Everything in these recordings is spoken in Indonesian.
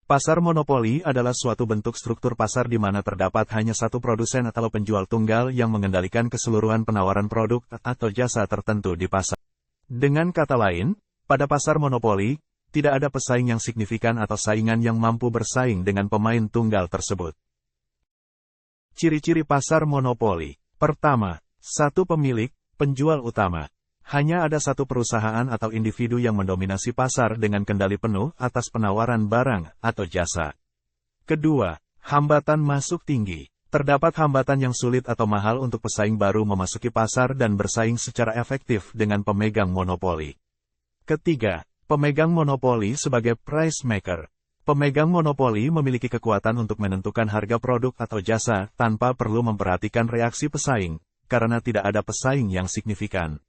Pasar monopoli adalah suatu bentuk struktur pasar di mana terdapat hanya satu produsen atau penjual tunggal yang mengendalikan keseluruhan penawaran produk atau jasa tertentu di pasar. Dengan kata lain, pada pasar monopoli, tidak ada pesaing yang signifikan atau saingan yang mampu bersaing dengan pemain tunggal tersebut. Ciri-ciri pasar monopoli. Pertama, satu pemilik, penjual utama. Hanya ada satu perusahaan atau individu yang mendominasi pasar dengan kendali penuh atas penawaran barang atau jasa. Kedua, hambatan masuk tinggi. Terdapat hambatan yang sulit atau mahal untuk pesaing baru memasuki pasar dan bersaing secara efektif dengan pemegang monopoli. Ketiga, pemegang monopoli sebagai price maker. Pemegang monopoli memiliki kekuatan untuk menentukan harga produk atau jasa tanpa perlu memperhatikan reaksi pesaing, karena tidak ada pesaing yang signifikan.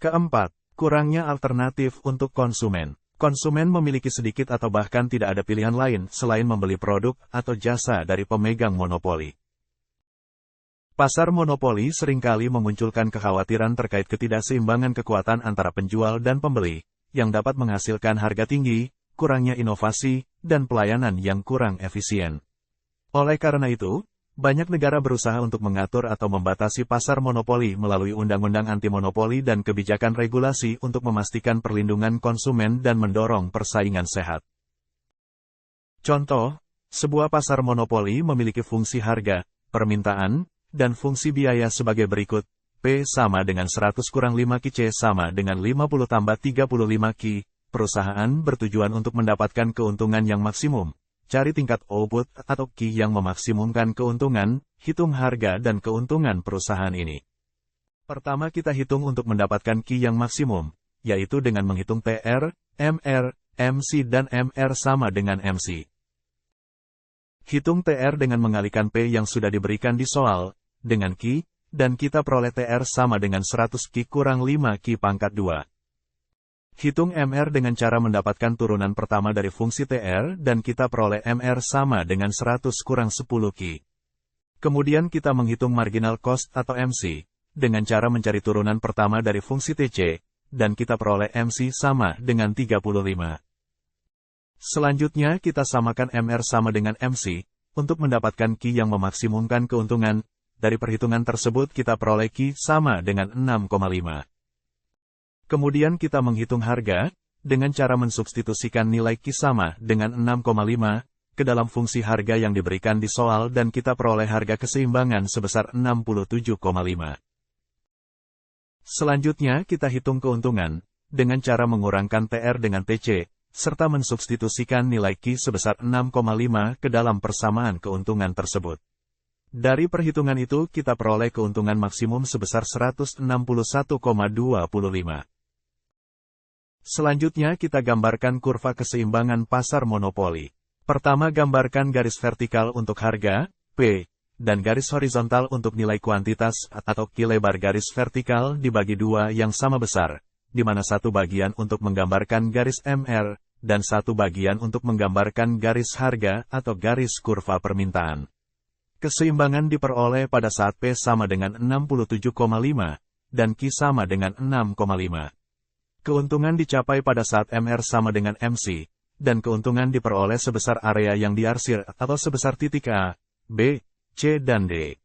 Keempat, kurangnya alternatif untuk konsumen. Konsumen memiliki sedikit atau bahkan tidak ada pilihan lain selain membeli produk atau jasa dari pemegang monopoli. Pasar monopoli seringkali memunculkan kekhawatiran terkait ketidakseimbangan kekuatan antara penjual dan pembeli, yang dapat menghasilkan harga tinggi, kurangnya inovasi, dan pelayanan yang kurang efisien. Oleh karena itu, banyak negara berusaha untuk mengatur atau membatasi pasar monopoli melalui undang-undang anti-monopoli dan kebijakan regulasi untuk memastikan perlindungan konsumen dan mendorong persaingan sehat. Contoh, sebuah pasar monopoli memiliki fungsi harga, permintaan, dan fungsi biaya sebagai berikut. P sama dengan 100 kurang 5 Ki C sama dengan 50 tambah 35 Ki. Perusahaan bertujuan untuk mendapatkan keuntungan yang maksimum. Cari tingkat output atau Ki yang memaksimumkan keuntungan, hitung harga dan keuntungan perusahaan ini. Pertama kita hitung untuk mendapatkan Ki yang maksimum, yaitu dengan menghitung TR, MR, MC dan MR sama dengan MC. Hitung TR dengan mengalihkan P yang sudah diberikan di soal, dengan Ki, dan kita peroleh TR sama dengan 100 Ki kurang 5 Ki pangkat 2. Hitung MR dengan cara mendapatkan turunan pertama dari fungsi TR dan kita peroleh MR sama dengan 100 kurang 10 Ki. Kemudian kita menghitung marginal cost atau MC, dengan cara mencari turunan pertama dari fungsi TC, dan kita peroleh MC sama dengan 35. Selanjutnya kita samakan MR sama dengan MC, untuk mendapatkan Ki yang memaksimumkan keuntungan. Dari perhitungan tersebut kita peroleh Ki sama dengan 6,5. Kemudian kita menghitung harga, dengan cara mensubstitusikan nilai Ki sama dengan 6,5, ke dalam fungsi harga yang diberikan di soal dan kita peroleh harga keseimbangan sebesar 67,5. Selanjutnya kita hitung keuntungan, dengan cara mengurangkan TR dengan TC, serta mensubstitusikan nilai Ki sebesar 6,5 ke dalam persamaan keuntungan tersebut. Dari perhitungan itu kita peroleh keuntungan maksimum sebesar 161,25. Selanjutnya kita gambarkan kurva keseimbangan pasar monopoli. Pertama gambarkan garis vertikal untuk harga, P, dan garis horizontal untuk nilai kuantitas atau Ki. Lebar garis vertikal dibagi dua yang sama besar, di mana satu bagian untuk menggambarkan garis MR, dan satu bagian untuk menggambarkan garis harga atau garis kurva permintaan. Keseimbangan diperoleh pada saat P sama dengan 67,5, dan Ki sama dengan 6,5. Keuntungan dicapai pada saat MR sama dengan MC, dan keuntungan diperoleh sebesar area yang diarsir atau sebesar titik A, B, C dan D.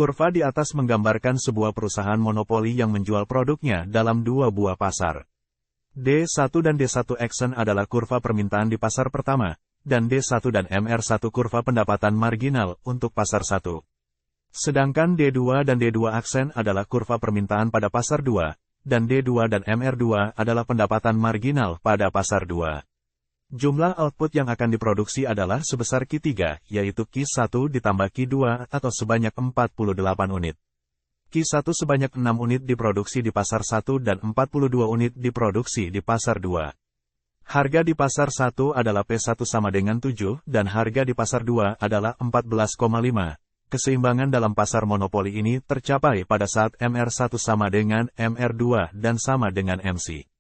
Kurva di atas menggambarkan sebuah perusahaan monopoli yang menjual produknya dalam dua buah pasar. D1 dan D1 Action adalah kurva permintaan di pasar pertama, dan D1 dan MR1 kurva pendapatan marginal untuk pasar 1. Sedangkan D2 dan D2 Action adalah kurva permintaan pada pasar 2, dan D2 dan MR2 adalah pendapatan marginal pada pasar 2. Jumlah output yang akan diproduksi adalah sebesar Q3, yaitu Q1 ditambah Q2 atau sebanyak 48 unit. Q1 sebanyak 6 unit diproduksi di pasar 1 dan 42 unit diproduksi di pasar 2. Harga di pasar 1 adalah P1 sama dengan 7 dan harga di pasar 2 adalah 14,5. Keseimbangan dalam pasar monopoli ini tercapai pada saat MR1 sama dengan MR2 dan sama dengan MC.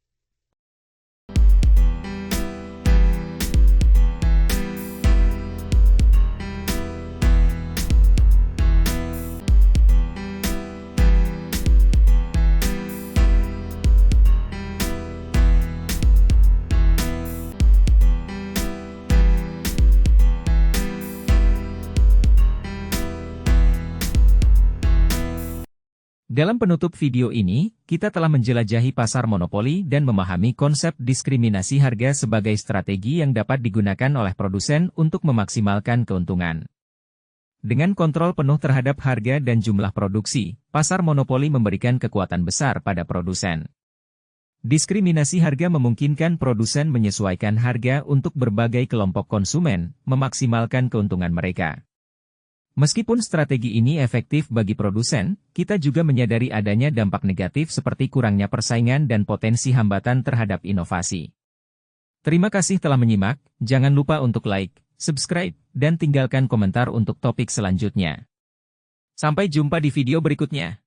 Dalam penutup video ini, kita telah menjelajahi pasar monopoli dan memahami konsep diskriminasi harga sebagai strategi yang dapat digunakan oleh produsen untuk memaksimalkan keuntungan. Dengan kontrol penuh terhadap harga dan jumlah produksi, pasar monopoli memberikan kekuatan besar pada produsen. Diskriminasi harga memungkinkan produsen menyesuaikan harga untuk berbagai kelompok konsumen, memaksimalkan keuntungan mereka. Meskipun strategi ini efektif bagi produsen, kita juga menyadari adanya dampak negatif seperti kurangnya persaingan dan potensi hambatan terhadap inovasi. Terima kasih telah menyimak, jangan lupa untuk like, subscribe, dan tinggalkan komentar untuk topik selanjutnya. Sampai jumpa di video berikutnya.